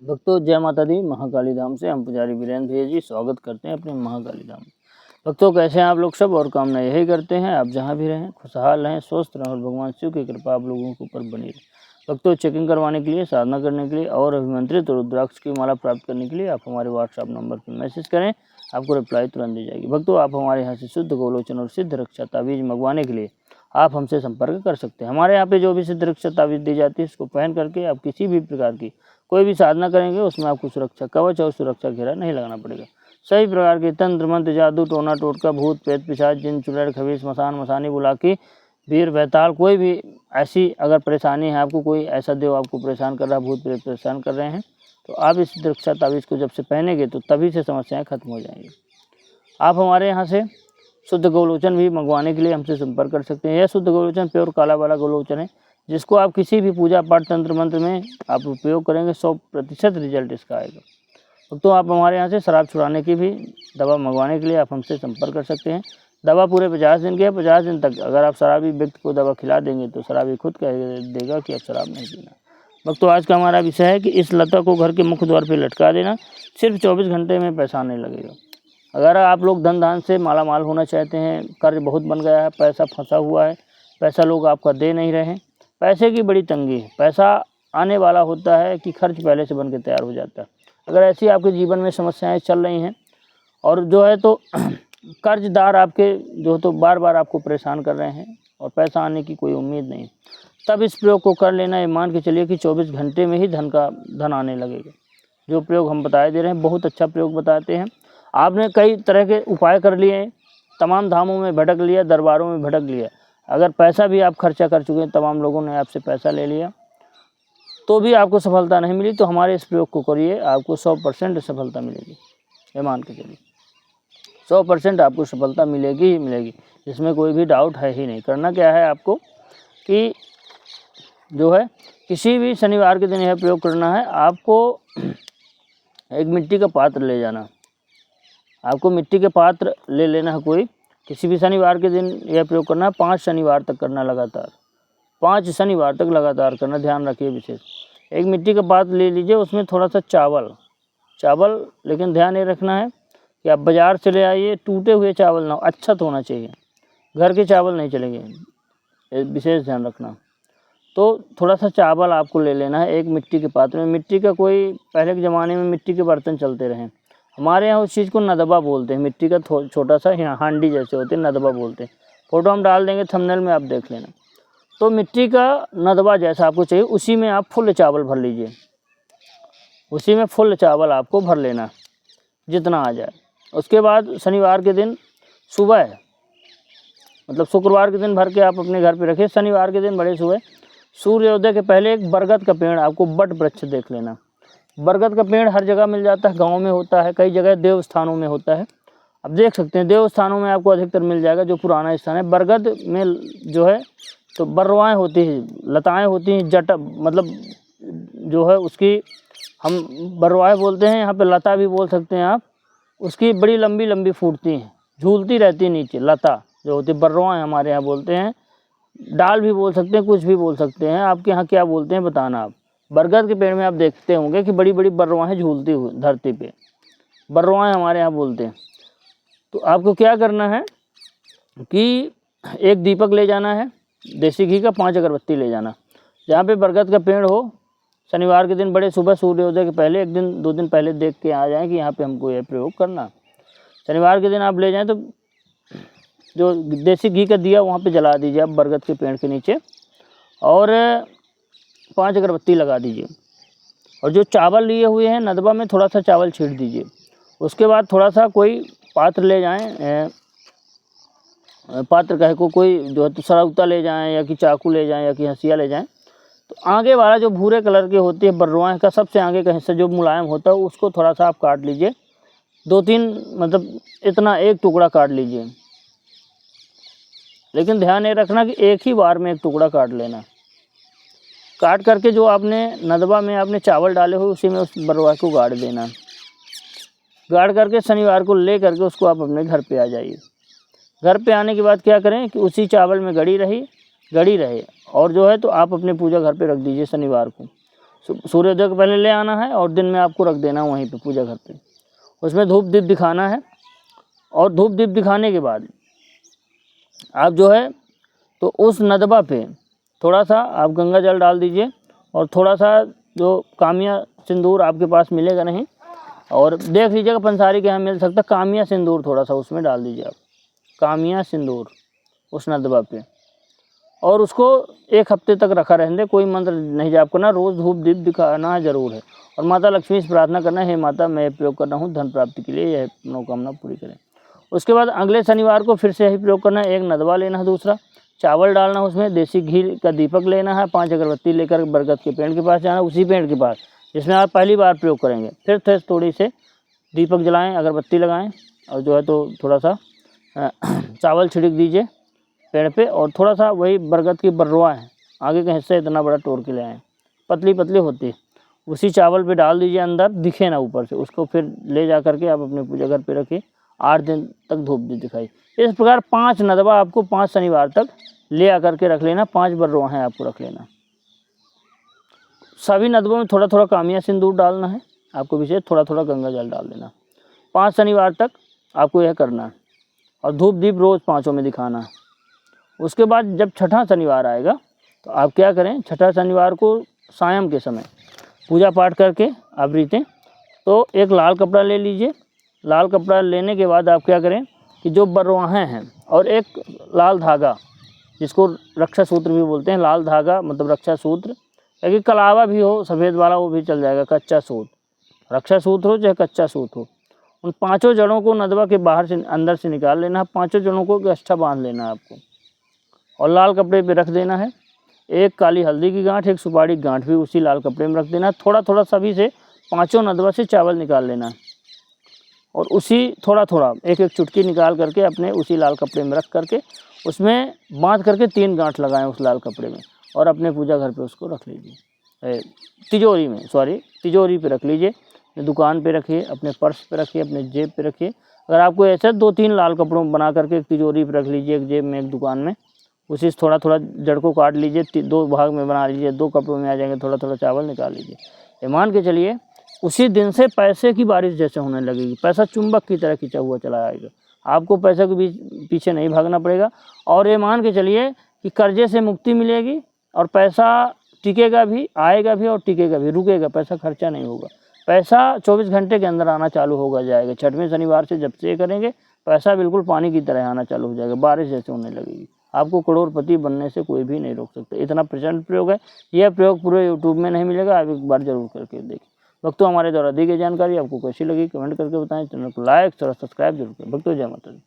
भक्तों जय माता दी। महाकाली धाम से हम पुजारी वीरेंद्र भैया जी स्वागत करते हैं अपने महाकाली धाम। भक्तों कैसे हैं आप लोग सब, और कामना यही करते हैं आप जहां भी रहें खुशहाल रहें, स्वस्थ रहें और भगवान शिव की कृपा आप लोगों के ऊपर बनी रहे। भक्तों चेकिंग करवाने के लिए, साधना करने के लिए और अभिमंत्रित रुद्राक्ष की माला प्राप्त करने के लिए आप हमारे व्हाट्सएप नंबर पर मैसेज करें, आपको रिप्लाई तुरंत दी जाएगी। भक्तों आप हमारे यहाँ से शुद्ध गोलोचन और सिद्ध रक्षा तावीज मंगवाने के लिए आप हमसे संपर्क कर सकते हैं। हमारे यहाँ पे जो भी सिद्ध रक्षा तावीज दी जाती है उसको पहन करके आप किसी भी प्रकार की कोई भी साधना करेंगे उसमें आपको सुरक्षा कवच और सुरक्षा घेरा नहीं लगाना पड़ेगा। सभी प्रकार के तंत्र मंत्र जादू टोना टोटका भूत प्रेत पिशाच जिन चुड़ैल खबीस मसान मसानी बुलाकी वीर बैताल कोई भी ऐसी अगर परेशानी है आपको, कोई ऐसा देव आपको परेशान कर रहा है, भूत प्रेत परेशान कर रहे हैं, तो आप इस रक्षा तावीज़ को जब से पहनेंगे तो तभी से समस्याएं खत्म हो जाएंगी। आप हमारे यहाँ से शुद्ध गोलोचन भी मंगवाने के लिए हमसे संपर्क कर सकते हैं। यह शुद्ध गोलोचन प्योर काला वाला गोलोचन है जिसको आप किसी भी पूजा पाठ तंत्र मंत्र में आप उपयोग करेंगे 100% रिजल्ट इसका आएगा। तो आप हमारे यहाँ से शराब छुड़ाने की भी दवा मंगवाने के लिए आप हमसे संपर्क कर सकते हैं। दवा पूरे 50 दिन की है। 50 दिन तक अगर आप शराबी व्यक्ति को दवा खिला देंगे तो शराबी खुद कह देगा कि अब शराब नहीं पीना। भक्तों आज का हमारा विषय है कि इस लता को घर के मुख्य द्वार पर लटका देना, सिर्फ 24 घंटे में पैसा आने लगेगा। अगर आप लोग धन धान से माला माल होना चाहते हैं, कर्ज बहुत बन गया है, पैसा फंसा हुआ है, पैसा लोग आपका दे नहीं रहे हैं, पैसे की बड़ी तंगी है, पैसा आने वाला होता है कि खर्च पहले से बन के तैयार हो जाता है। अगर ऐसी आपके जीवन में समस्याएं चल रही हैं और जो है तो कर्जदार आपके जो तो बार बार आपको परेशान कर रहे हैं और पैसा आने की कोई उम्मीद नहीं, तब इस प्रयोग को कर लेना। ये मान के चलिए कि 24 घंटे में ही धन आने लगेगा। जो प्रयोग हम बताए दे रहे हैं बहुत अच्छा प्रयोग बताते हैं। आपने कई तरह के उपाय कर लिए, तमाम धामों में भटक लिया, दरबारों में भटक लिया, अगर पैसा भी आप खर्चा कर चुके हैं, तमाम लोगों ने आपसे पैसा ले लिया तो भी आपको सफलता नहीं मिली, तो हमारे इस प्रयोग को करिए, आपको 100% सफलता मिलेगी। ये मान के चलिए 100% आपको सफलता मिलेगी ही मिलेगी, इसमें कोई भी डाउट है ही नहीं। करना क्या है आपको कि जो है किसी भी शनिवार के दिन यह प्रयोग करना है। आपको एक मिट्टी का पात्र ले जाना, आपको मिट्टी के पात्र ले लेना है कोई, किसी भी शनिवार के दिन यह प्रयोग करना है। 5 शनिवार तक करना, लगातार 5 शनिवार तक लगातार करना, ध्यान रखिए विशेष। एक मिट्टी का पात्र ले लीजिए, उसमें थोड़ा सा चावल लेकिन ध्यान ये रखना है कि आप बाज़ार से ले आइए, टूटे हुए चावल ना हो, अच्छा तो होना चाहिए, घर के चावल नहीं चलेंगे, विशेष ध्यान रखना। तो थोड़ा सा चावल आपको ले लेना है एक मिट्टी के पात्र में। मिट्टी का कोई, पहले के ज़माने में मिट्टी के बर्तन चलते रहे, हमारे यहाँ उस चीज़ को नदबा बोलते हैं, मिट्टी का छोटा सा हांडी जैसे होते हैं, नदबा बोलते हैं। फ़ोटो हम डाल देंगे थंबनेल में, आप देख लेना। तो मिट्टी का नदबा जैसा आपको चाहिए उसी में आप फुल चावल भर लीजिए, उसी में फुल चावल आपको भर लेना जितना आ जाए। उसके बाद शनिवार के दिन सुबह, मतलब शुक्रवार के दिन भर के आप अपने घर पे रखिए, शनिवार के दिन बड़े सुबह सूर्योदय के पहले एक बरगद का पेड़, आपको बट वृक्ष देख लेना। बरगद का पेड़ हर जगह मिल जाता है, गांव में होता है, कई जगह देव स्थानों में होता है, आप देख सकते हैं देव स्थानों में आपको अधिकतर मिल जाएगा जो पुराना स्थान है। बरगद में जो है तो बर्रवाएँ होती हैं, लताएँ होती हैं, जट मतलब जो है उसकी हम बर्रवाएँ बोलते हैं, यहाँ पे लता भी बोल सकते हैं आप। उसकी बड़ी लंबी लंबी फूटती हैं, झूलती रहती है नीचे, लता जो होती है बर्रवाएँ हमारे यहाँ बोलते हैं, डाल भी बोल सकते हैं, कुछ भी बोल सकते हैं, आपके यहाँ क्या बोलते हैं बताना आप। बरगद के पेड़ में आप देखते होंगे कि बड़ी बड़ी बर्रवाएँ झूलती हुई धरती पे, बर्रवाएँ हमारे यहाँ बोलते हैं। तो आपको क्या करना है कि एक दीपक ले जाना है, देसी घी का, 5 अगरबत्ती ले जाना। जहाँ पे बरगद का पेड़ हो, शनिवार के दिन बड़े सुबह सूर्योदय के पहले 1 दिन 2 दिन पहले देख के आ जाएँ कि यहाँ पे हमको यह प्रयोग करना। शनिवार के दिन आप ले जाएँ तो जो देसी घी का दिया वहाँ पे जला दीजिए आप बरगद के पेड़ के नीचे, और 5 अगरबत्ती लगा दीजिए। और जो चावल लिए हुए हैं नदबा में थोड़ा सा चावल छींट दीजिए। उसके बाद थोड़ा सा कोई पात्र ले जाएं, पात्र कहे को कोई जो है तो सरौता ले जाएं, या कि चाकू ले जाएं, या कि हंसिया ले जाएं। तो आगे वाला जो भूरे कलर के होती है बर्रवाएँ का सबसे आगे का हिस्सा जो मुलायम होता है उसको थोड़ा सा आप काट लीजिए, 2-3 मतलब इतना एक टुकड़ा काट लीजिए, लेकिन ध्यान ये रखना कि एक ही बार में एक टुकड़ा काट लेना। काट करके जो आपने नदबा में आपने चावल डाले हुए उसी में उस बर्रवा को गाड़ देना। गाड़ करके शनिवार को ले करके उसको आप अपने घर पे आ जाइए। घर पे आने के बाद क्या करें कि उसी चावल में गड़ी रहे, और जो है तो आप अपने पूजा घर पे रख दीजिए शनिवार को। सूर्योदय के पहले ले आना है और दिन में आपको रख देना वहीं पे पूजा घर पे। उसमें धूप दीप दिखाना है और धूप दीप दिखाने के बाद आप जो है तो उस नदबा पे थोड़ा सा आप गंगा जल डाल दीजिए और थोड़ा सा जो कामिया सिंदूर आपके पास मिलेगा नहीं, और देख लीजिएगा पंसारी के यहाँ मिल सकता, कामिया सिंदूर थोड़ा सा उसमें डाल दीजिए आप, कामिया सिंदूर उस नदबा पे, और उसको 1 हफ्ते तक रखा रहने दे। कोई मंत्र नहीं जाप करना, रोज़ धूप दीप दिखाना ज़रूर है। और माता लक्ष्मी से प्रार्थना करना, हे माता मैं प्रयोग कर रहा हूँ धन प्राप्ति के लिए, यह मनोकामना पूरी करें। उसके बाद अगले शनिवार को फिर से यही प्रयोग करना है। 1 नदवा लेना है, दूसरा चावल डालना है उसमें, देसी घी का दीपक लेना है, 5 अगरबत्ती लेकर बरगद के पेड़ के पास जाना, उसी पेड़ के पास जिसमें आप पहली बार प्रयोग करेंगे। फिर थोड़ी से दीपक जलाएँ, अगरबत्ती लगाएँ और जो है तो थोड़ा सा चावल छिड़क दीजिए पेड़ पे, और थोड़ा सा वही बरगद की बर्रुआ है, आगे का हिस्सा इतना बड़ा तोड़ के ले आएँ, पतली पतली होती है, उसी चावल पे डाल दीजिए, अंदर दिखे ना ऊपर से। उसको फिर ले जा करके आप अपने पूजा घर पे रखिए, 8 दिन तक धूप भी दिखाई। इस प्रकार 5 नदवा आपको 5 शनिवार तक ले आकर के रख लेना, 5 बर्रुआ हैं आपको रख लेना। सभी नदवों में थोड़ा थोड़ा कामिया सिंदूर डालना है आपको, विशेष थोड़ा थोड़ा गंगा जल डाल देना। 5 शनिवार तक आपको यह करना है और धूप दीप रोज़ 5 में दिखाना है। उसके बाद जब छठा शनिवार आएगा तो आप क्या करें, छठा शनिवार को सायं के समय पूजा पाठ करके आप रीतें तो एक लाल कपड़ा ले लीजिए। लाल कपड़ा लेने के बाद आप क्या करें कि जो बरवाहें हैं और एक लाल धागा, जिसको रक्षा सूत्र भी बोलते हैं, लाल धागा मतलब रक्षा सूत्र, या कि कलावा भी हो सफ़ेद वाला वो भी चल जाएगा, कच्चा सूत्र, रक्षा सूत्र हो चाहे कच्चा सूत्र हो, उन 5 जड़ों को नदवा के बाहर से अंदर से निकाल लेना है। 5 जड़ों को गट्ठा बांध लेना है आपको और लाल कपड़े पे रख देना है। एक काली हल्दी की गांठ, एक सुपारी की गांठ भी उसी लाल कपड़े में रख देना है। थोड़ा थोड़ा सभी से 5 नदवा से चावल निकाल लेना है और उसी थोड़ा थोड़ा एक एक चुटकी निकाल करके अपने उसी लाल कपड़े में रख करके उसमें बांध करके 3 गांठ लगाएं उस लाल कपड़े में, और अपने पूजा घर पे उसको रख लीजिए, तिजोरी में, तिजोरी पे रख लीजिए, दुकान पे रखिए, अपने पर्स पे रखिए, अपने जेब पे रखिए। अगर आपको ऐसा 2-3 लाल कपड़ों में बना करके एक तिजोरी पे रख लीजिए, एक जेब में एक दुकान में, उसी से थोड़ा थोड़ा जड़ को काट लीजिए, 2 भाग में बना लीजिए, 2 कपड़ों में आ जाएंगे, थोड़ा थोड़ा चावल निकाल लीजिए। ये मान के चलिए उसी दिन से पैसे की बारिश जैसे होने लगेगी, पैसा चुंबक की तरह खींचा हुआ चला आएगा, आपको पैसे के पीछे नहीं भागना पड़ेगा। और ये मान के चलिए कि कर्जे से मुक्ति मिलेगी और पैसा टिकेगा भी, आएगा भी और टिकेगा भी, रुकेगा, पैसा खर्चा नहीं होगा, पैसा 24 घंटे के अंदर आना चालू होगा जाएगा। छठवें शनिवार से जब से करेंगे पैसा बिल्कुल पानी की तरह आना चालू हो जाएगा, बारिश जैसे होने लगेगी। आपको करोड़पति बनने से कोई भी नहीं रोक सकता, इतना प्रचंड प्रयोग है। यह प्रयोग पूरे यूट्यूब में नहीं मिलेगा, आप एक बार जरूर करके देखिए। भक्तों, हमारे द्वारा दी गई जानकारी आपको कैसी लगी कमेंट करके बताएं। चैनल को लाइक और सब्सक्राइब जरूर करें। भक्तों, जय माता दी।